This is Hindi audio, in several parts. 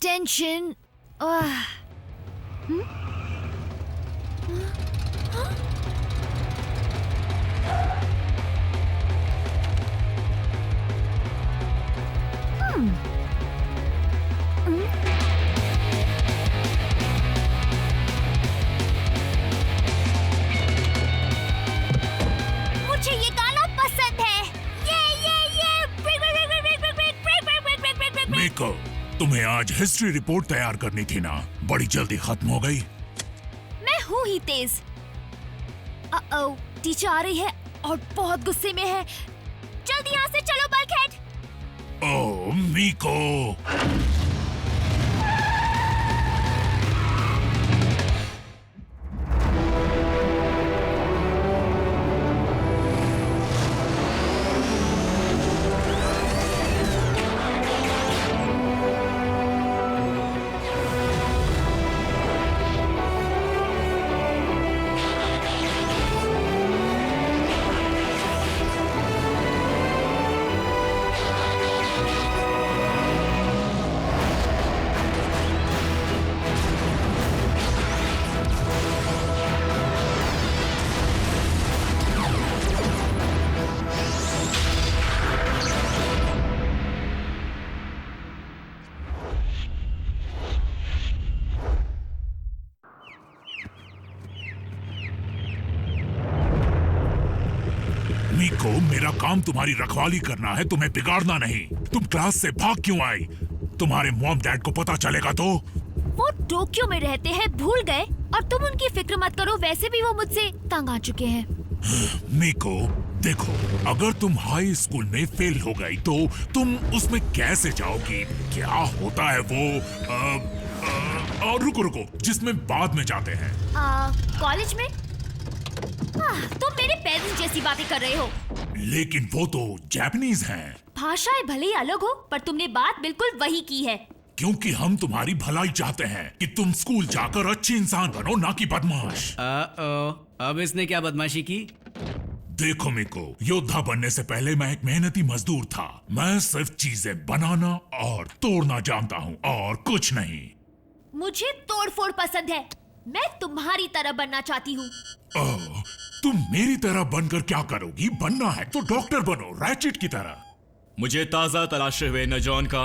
टेंशन। मुझे ये गाना पसंद है। मीको, तुम्हें आज हिस्ट्री रिपोर्ट तैयार करनी थी ना, बड़ी जल्दी खत्म हो गई। मैं हूँ ही तेज। टीचर आ रही है और बहुत गुस्से में है। जल्दी यहाँ से चलो बल्कहेड। ओह मीको, मीको, मेरा काम तुम्हारी रखवाली करना है, तुम्हें बिगाड़ना नहीं। तुम क्लास से भाग क्यों आई? तुम्हारे मॉम डैड को पता चलेगा तो? वो टोक्यो में रहते हैं, भूल गए? और तुम उनकी फिक्र मत करो, वैसे भी वो मुझसे तंग आ चुके हैं। मीको देखो, अगर तुम हाई स्कूल में फेल हो गई तो तुम उसमें कैसे जाओगी? क्या होता है वो रुको रुको, जिसमें बाद में जाते हैं। कॉलेज में? तुम मेरे पेरेंट्स जैसी बातें कर रहे हो। लेकिन वो तो जापानीज हैं। भाषाएं भले ही अलग हो, पर तुमने बात बिल्कुल वही की है। क्योंकि हम तुम्हारी भलाई चाहते हैं कि तुम स्कूल जाकर अच्छी इंसान बनो, ना कि बदमाश। अब इसने क्या बदमाशी की? देखो मीको, योद्धा बनने से पहले मैं एक मेहनती मजदूर था। मैं सिर्फ चीजें बनाना और तोड़ना जानता हूँ, और कुछ नहीं। मुझे तोड़फोड़ पसंद है। मैं तुम्हारी तरह बनना चाहती हूँ। तुम मेरी तरह बनकर क्या करोगी? बनना है तो डॉक्टर बनो, रैचेट की तरह। मुझे ताजा तलाशे हुए नजॉन का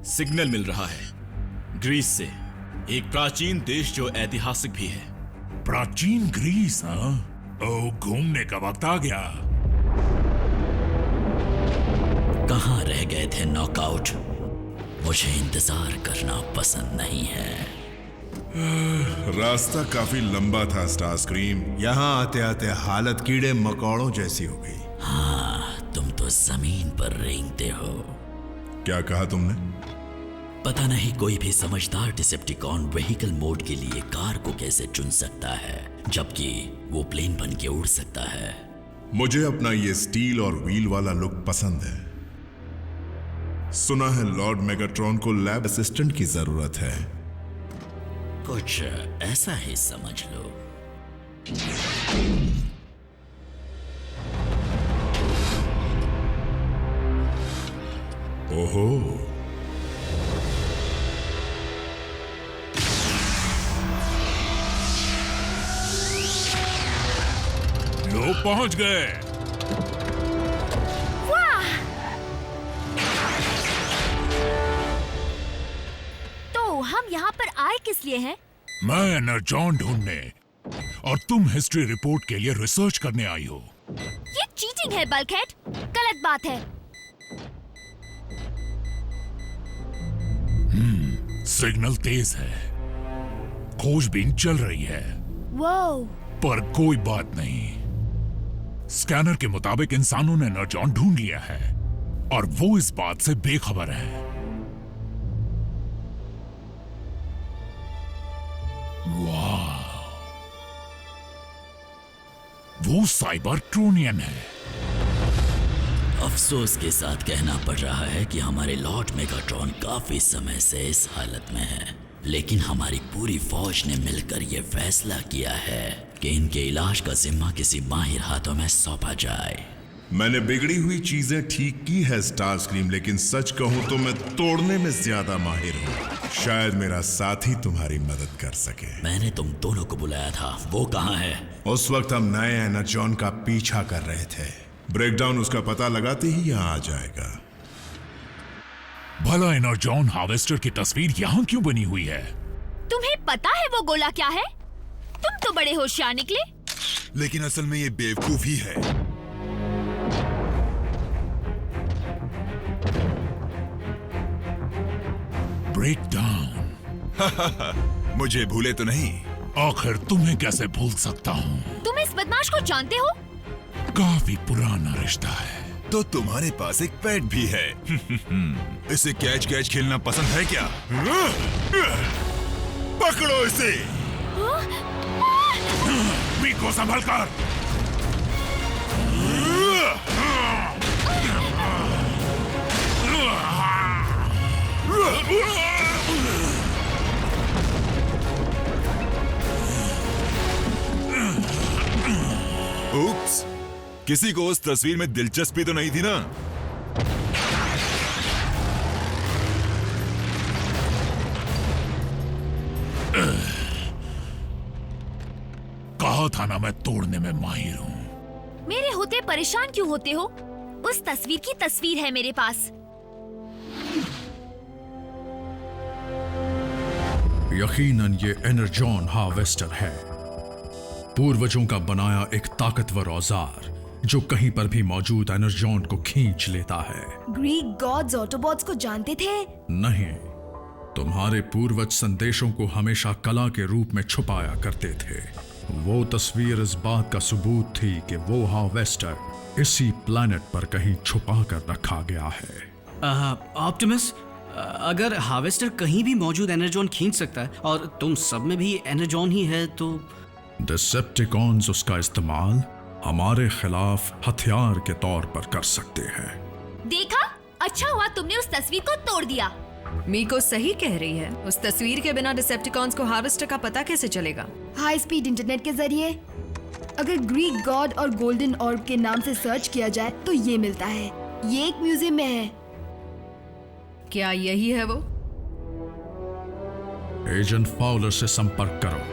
सिग्नल मिल रहा है, ग्रीस से, एक प्राचीन देश जो ऐतिहासिक भी है। प्राचीन ग्रीस? हाँ, ओ, घूमने का वक्त आ गया। कहाँ रह गए थे नॉकआउट? मुझे इंतजार करना पसंद नहीं है। रास्ता काफी लंबा था स्टारस्क्रीम। यहाँ आते आते हालत कीड़े मकोड़ों जैसी हो गई। हाँ, तुम तो जमीन पर रेंगते हो। क्या कहा तुमने? पता नहीं कोई भी समझदार डिसेप्टिकॉन व्हीकल मोड के लिए कार को कैसे चुन सकता है, जबकि वो प्लेन बन के उड़ सकता है। मुझे अपना ये स्टील और व्हील वाला लुक पसंद है। सुना है लॉर्ड मेगाट्रॉन को लैब असिस्टेंट की जरूरत है। कुछ ऐसा ही समझ लो। ओहो, लो पहुंच गए। तो हम यहाँ पर आए किस लिए हैं? मैं एनर्जॉन ढूंढने, और तुम हिस्ट्री रिपोर्ट के लिए रिसर्च करने आई हो। ये चीटिंग है बल्कहेड, गलत बात है। सिग्नल तेज है, खोजबीन चल रही है। वो पर कोई बात नहीं, स्कैनर के मुताबिक इंसानों ने एनर्जॉन ढूंढ लिया है, और वो इस बात से बेखबर है। वाह, वो साइबर ट्रोनियन है। अफसोस के साथ कहना पड़ रहा है कि हमारे लॉर्ड मेगाट्रॉन काफी समय से इस हालत में है, लेकिन हमारी पूरी फौज ने मिलकर यह फैसला किया है कि इनके इलाज का जिम्मा किसी माहिर हाथों में सौंपा जाए। मैंने बिगड़ी हुई चीजें ठीक की है स्टारस्क्रीम, लेकिन सच कहूं तो मैं तोड़ने में ज्यादा माहिर हूं। शायद मेरा साथी तुम्हारी मदद कर सके। मैंने तुम दोनों को बुलाया था, वो कहाँ है? उस वक्त हम नए एनर्जॉन का पीछा कर रहे थे। ब्रेकडाउन उसका पता लगाते ही यहाँ आ जाएगा। भला एनर्जॉन हार्वेस्टर की तस्वीर यहाँ क्यों बनी हुई है? तुम्हें पता है वो गोला क्या है? तुम तो बड़े होशियार निकले। लेकिन असल में ये बेवकूफ ही है। ब्रेकडाउन। मुझे भूले तो नहीं? आखिर तुम्हें कैसे भूल सकता हूँ? तुम इस बदमाश को जानते हो? काफी पुराना रिश्ता है। तो तुम्हारे पास एक पेट भी है। इसे कैच कैच खेलना पसंद है क्या? पकड़ो इसे। मीको संभल कर। उप्स, किसी को उस तस्वीर में दिलचस्पी तो नहीं थी ना? कहा था ना मैं तोड़ने में माहिर हूँ। मेरे होते परेशान क्यों होते हो? उस तस्वीर की तस्वीर है मेरे पास। यकीनन ये एनर्जॉन हार्वेस्टर है, पूर्वजों का बनाया एक ताकतवर औजार जो कहीं पर भी मौजूद एनर्जॉन को खींच लेता है। ग्रीक गॉड्स ऑटोबॉट्स को जानते थे? नहीं, तुम्हारे पूर्वज संदेशों को हमेशा कला के रूप में छुपाया करते थे। वो तस्वीर इस बात का सबूत थी कि वो हार्वेस्टर इसी प्लैनेट पर कहीं छुपा कर रखा गया है। ऑप्टिमस, अगर हार्वेस्टर कहीं भी मौजूद एनर्जॉन खींच सकता है और तुम सब में भी एनर्जॉन ही है तो डिसेप्टिकॉन्स उसका इस्तेमाल हमारे खिलाफ हथियार के तौर पर कर सकते हैं। देखा, अच्छा हुआ तुमने उस तस्वीर को तोड़ दिया। मीको सही कह रही है। उस तस्वीर के बिना डिसेप्टिकॉन्स को हार्वेस्टर का पता कैसे चलेगा? हाई स्पीड इंटरनेट के जरिए। अगर ग्रीक गॉड और गोल्डन ऑर्ब के नाम से सर्च किया जाए तो ये मिलता है। ये एक म्यूजियम में है। क्या यही है वो? एजेंट फाउलर से संपर्क करो।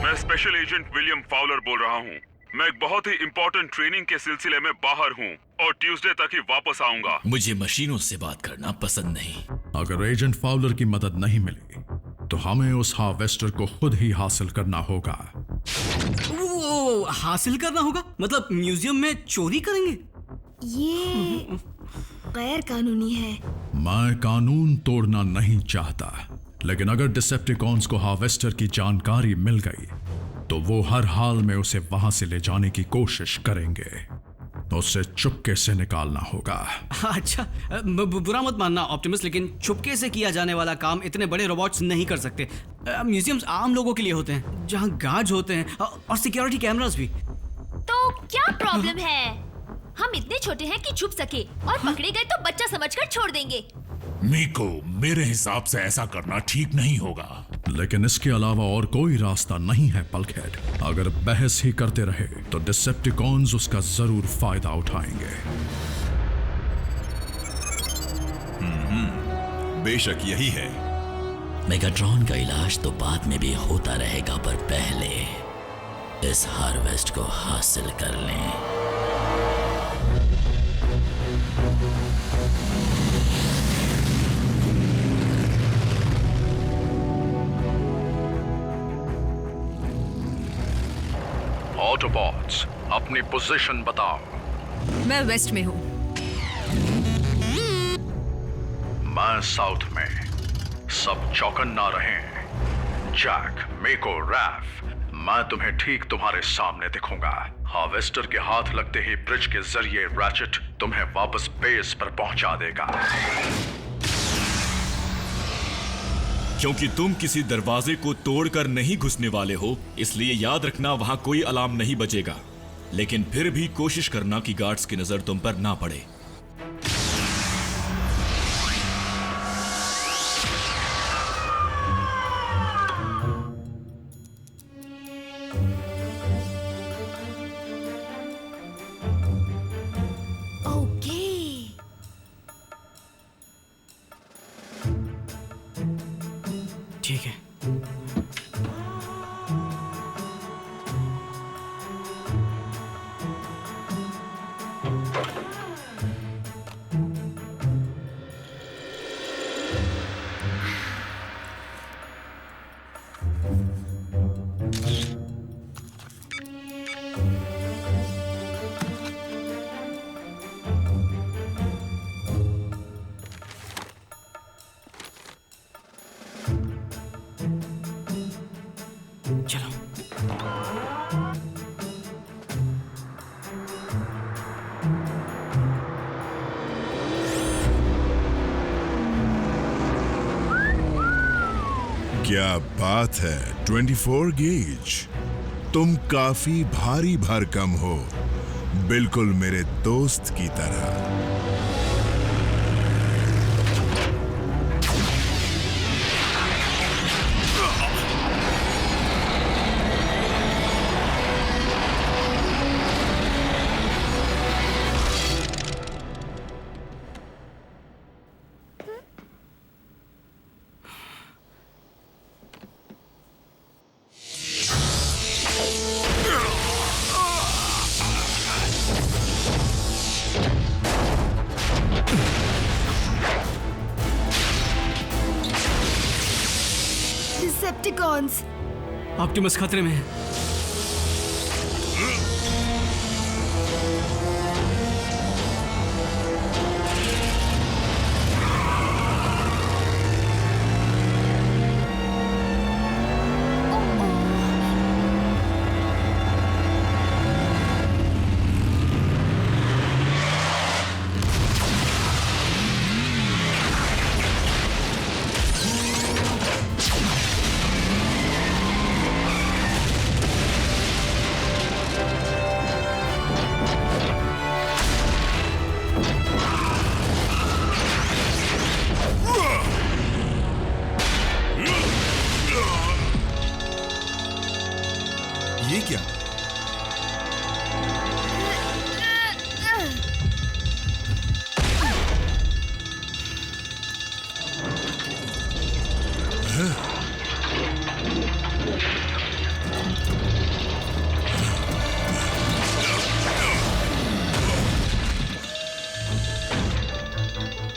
मैं स्पेशल एजेंट विलियम फाउलर बोल रहा हूँ। मैं एक बहुत ही इम्पोर्टेंट ट्रेनिंग के सिलसिले में बाहर हूँ और ट्यूसडे तक ही वापस आऊंगा। मुझे मशीनों से बात करना पसंद नहीं। अगर एजेंट फाउलर की मदद नहीं मिली तो हमें उस हार्वेस्टर को खुद ही हासिल करना होगा। वो हासिल करना होगा? मतलब म्यूजियम में चोरी करेंगे? ये गैर कानूनी है। मैं कानून तोड़ना नहीं चाहता, लेकिन अगर डिसेप्टिकॉन्स को हार्वेस्टर की जानकारी मिल गई तो वो हर हाल में उसे वहां से ले जाने की कोशिश करेंगे। उसे चुपके से निकालना होगा। अच्छा, बुरा मत मानना ऑप्टिमस, लेकिन चुपके से किया जाने वाला काम इतने बड़े रोबोट्स नहीं कर सकते। म्यूजियम्स आम लोगों के लिए होते हैं, जहां गार्ड्स होते हैं और सिक्योरिटी कैमरास भी। तो क्या प्रॉब्लम है? हम इतने छोटे हैं कि छुप सके और पकड़े गए तो बच्चा समझकर छोड़ देंगे। मीको, मेरे हिसाब से ऐसा करना ठीक नहीं होगा। लेकिन इसके अलावा और कोई रास्ता नहीं है पलकहेड। अगर बहस ही करते रहे तो डिसेप्टिकॉन्स उसका जरूर फायदा उठाएंगे। बेशक यही है। मेगाट्रॉन का इलाज तो बाद में भी होता रहेगा, पर पहले इस हार्वेस्ट को हासिल कर लें। ऑटोबॉट्स, अपनी पोजीशन बताओ। मैं वेस्ट में हूँ। मैं साउथ में। सब चौकन्ना रहें। जैक, मेको, रैफ, मैं तुम्हें ठीक तुम्हारे सामने दिखूंगा। हार्वेस्टर के हाथ लगते ही ब्रिज के जरिए रैचेट तुम्हें वापस बेस पर पहुंचा देगा। क्योंकि तुम किसी दरवाजे को तोड़कर नहीं घुसने वाले हो, इसलिए याद रखना वहां कोई अलार्म नहीं बजेगा। लेकिन फिर भी कोशिश करना कि गार्ड्स की नजर तुम पर ना पड़े। ठीक है। क्या बात है, 24 गेज। तुम काफी भारी भरकम हो, बिल्कुल मेरे दोस्त की तरह। डिसेप्टिकॉन्स। ऑप्टिमस खतरे में है। ये क्या?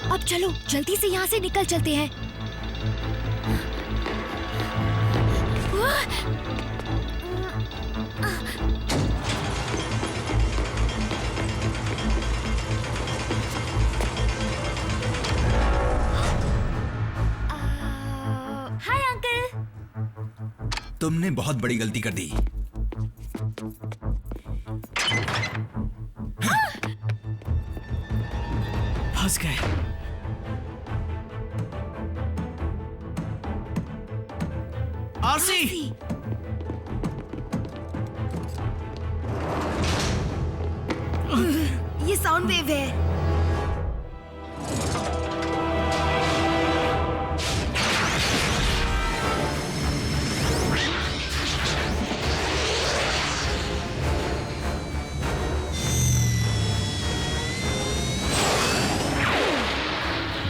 अब चलो जल्दी से यहाँ से निकल चलते हैं। Hi uncle. तुमने बहुत बड़ी गलती कर दी। फंस गए। आरसी, ये साउंड वेव है।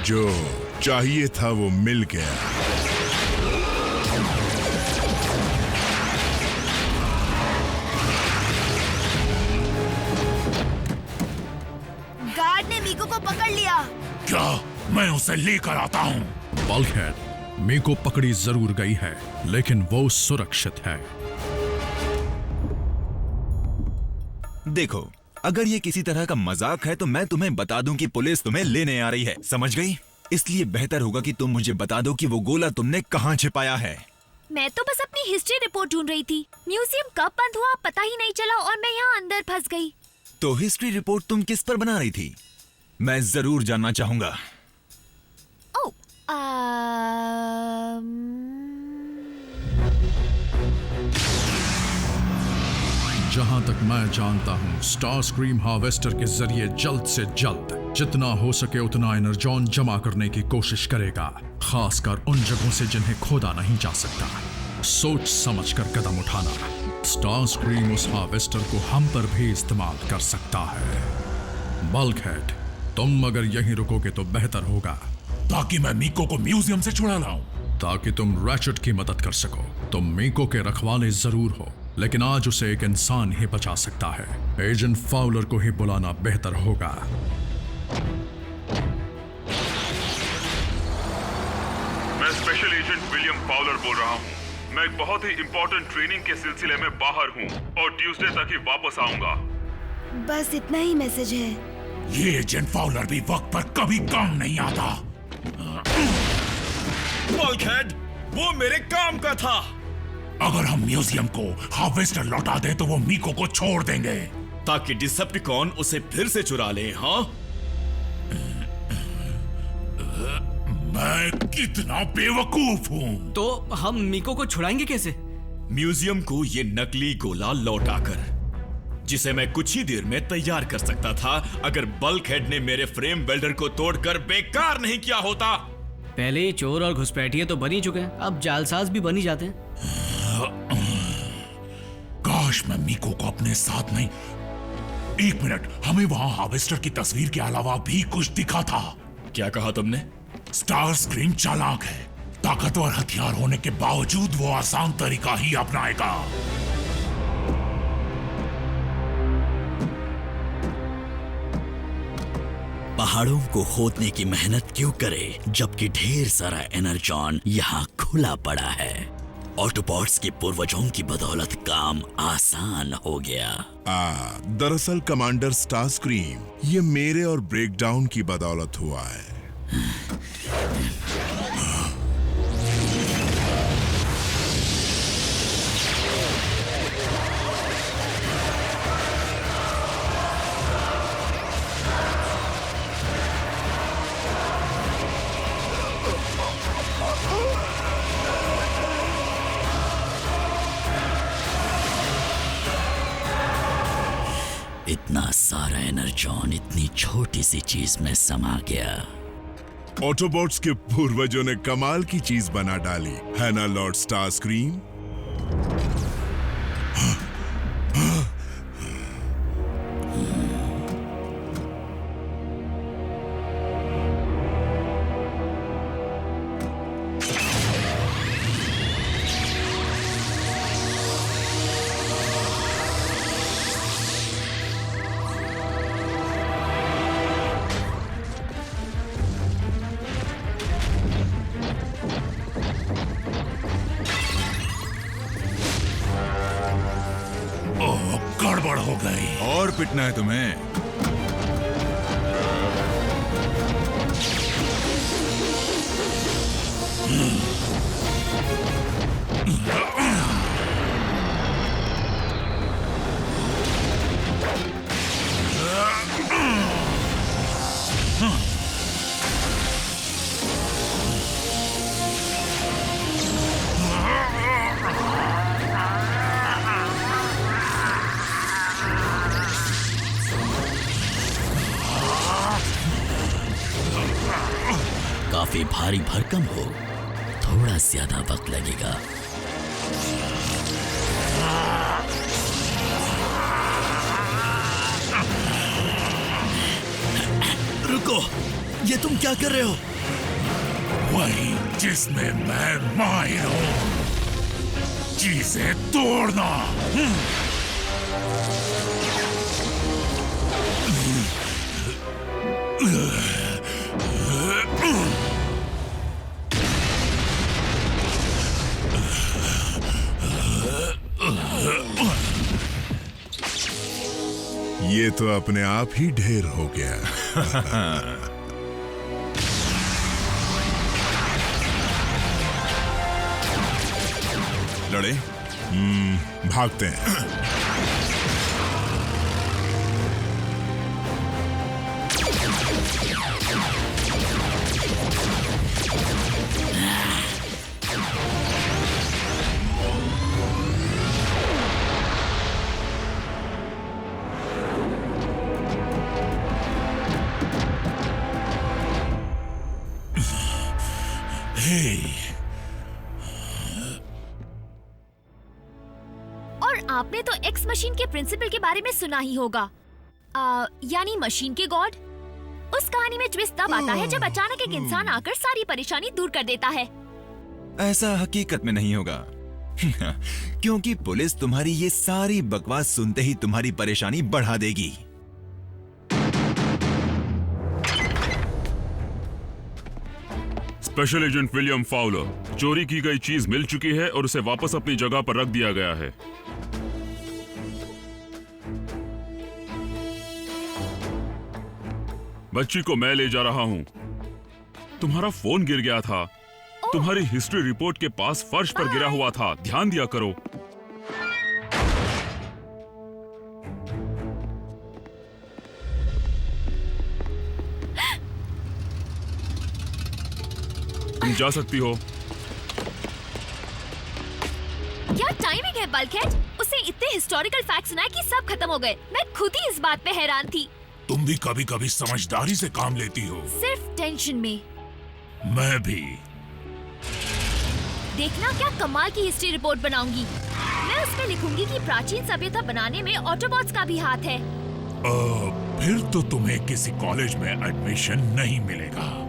जो चाहिए था वो मिल गया। गार्ड ने मीको को पकड़ लिया। क्या? मैं उसे लेकर आता हूँ। बल्कहेड, मीको पकड़ी जरूर गई है, लेकिन वो सुरक्षित है। देखो, अगर ये किसी तरह का मजाक है तो मैं तुम्हें बता दूं कि पुलिस तुम्हें लेने आ रही है, समझ गई? इसलिए बेहतर होगा कि तुम मुझे बता दो कि वो गोला तुमने कहाँ छिपाया है। मैं तो बस अपनी हिस्ट्री रिपोर्ट ढूंढ रही थी। म्यूजियम कब बंद हुआ पता ही नहीं चला और मैं यहाँ अंदर फंस गई। तो हिस्ट्री रिपोर्ट तुम किस पर बना रही थी? मैं जरूर जानना चाहूंगा। जहां तक मैं जानता हूं, स्टार स्क्रीम हार्वेस्टर के जरिए जल्द से जल्द जितना हो सके उतना एनर्जॉन जमा करने की कोशिश करेगा, खासकर उन जगहों से जिन्हें खोदा नहीं जा सकता। सोच समझकर कदम उठाना। स्टार स्क्रीम उस हार्वेस्टर को हम पर भी इस्तेमाल कर सकता है। बल्कहेड, तुम अगर यहीं रुकोगे तो बेहतर होगा। ताकि मैं मीको को म्यूजियम से छुड़ा लाऊं। ताकि तुम रैचेट की मदद कर सको। तुम मीको के रखवाले जरूर हो, लेकिन आज उसे एक इंसान ही बचा सकता है। एजेंट फाउलर को ही बुलाना बेहतर होगा। मैं स्पेशल एजेंट विलियम फाउलर बोल रहा हूँ। मैं एक बहुत ही इम्पोर्टेंट ट्रेनिंग के सिलसिले में बाहर हूँ और ट्यूसडे तक ही वापस आऊंगा। बस इतना ही मैसेज है। ये एजेंट फाउलर भी वक्त पर कभी काम नहीं आता। बल्कहेड, वो मेरे काम का था। अगर हम म्यूजियम को हार्वेस्टर लौटा दें तो वो मीको को छोड़ देंगे, ताकि डिसेप्टिकॉन उसे फिर से चुरा ले। हाँ, मैं कितना बेवकूफ हूँ। तो हम मीको को छुड़ाएंगे कैसे? म्यूजियम को ये नकली गोला लौटाकर, जिसे मैं कुछ ही देर में तैयार कर सकता था अगर बल्कहेड ने मेरे फ्रेम वेल्डर को तोड़कर बेकार नहीं किया होता। पहले ही चोर और घुसपैठिए तो बन ही चुके हैं, अब जालसाज भी बन ही जाते हैं। काश मैं मीको को अपने साथ नहीं। एक मिनट, हमें वहां हार्वेस्टर की तस्वीर के अलावा भी कुछ दिखा था। क्या कहा तुमने? स्टार स्क्रीम चालाक है। ताकतवर हथियार होने के बावजूद वो आसान तरीका ही अपनाएगा। पहाड़ों को खोदने की मेहनत क्यों करे जबकि ढेर सारा एनर्जॉन यहाँ खुला पड़ा है। ऑटोबॉट्स के पूर्वजों की बदौलत काम आसान हो गया। दरअसल कमांडर स्टारस्क्रीम, ये मेरे और ब्रेकडाउन की बदौलत हुआ है। इतना सारा एनर्जॉन इतनी छोटी सी चीज में समा गया। ऑटोबॉट्स के पूर्वजों ने कमाल की चीज बना डाली, है ना लॉर्ड स्टारस्क्रीम? गड़बड़ हो गई। और पिटना है तुम्हें? काफी भारी भरकम हो, थोड़ा ज्यादा वक्त लगेगा। रुको, ये तुम क्या कर रहे हो? वही जिसमें मैं माहिर हूं, चीजें तोड़ना। ये तो अपने आप ही ढेर हो गया। लड़े? भागते हैं। और आपने तो एक्स मशीन के प्रिंसिपल के बारे में सुना ही होगा, यानी मशीन के गॉड। उस कहानी में ट्विस्ट तब आता है जब अचानक एक इंसान आकर सारी परेशानी दूर कर देता है। ऐसा हकीकत में नहीं होगा। क्योंकि पुलिस तुम्हारी ये सारी बकवास सुनते ही तुम्हारी परेशानी बढ़ा देगी। स्पेशल एजेंट विलियम फाउलर, चोरी की गई चीज मिल चुकी है और उसे वापस अपनी जगह पर रख दिया गया है। बच्ची को मैं ले जा रहा हूं। तुम्हारा फोन गिर गया था। तुम्हारी हिस्ट्री रिपोर्ट के पास फर्श पर गिरा हुआ था, ध्यान दिया करो। तुम जा सकती हो। क्या टाइमिंग है बल्कहेड। उसे इतने हिस्टोरिकल फैक्ट सुनाए कि सब खत्म हो गए। मैं खुद ही इस बात पे हैरान थी। तुम भी कभी कभी समझदारी से काम लेती हो। सिर्फ टेंशन में। मैं भी। देखना क्या कमाल की हिस्ट्री रिपोर्ट बनाऊंगी। मैं उसमें लिखूंगी कि प्राचीन सभ्यता बनाने में ऑटोबॉट्स का भी हाथ है। फिर तो तुम्हें किसी कॉलेज में एडमिशन नहीं मिलेगा।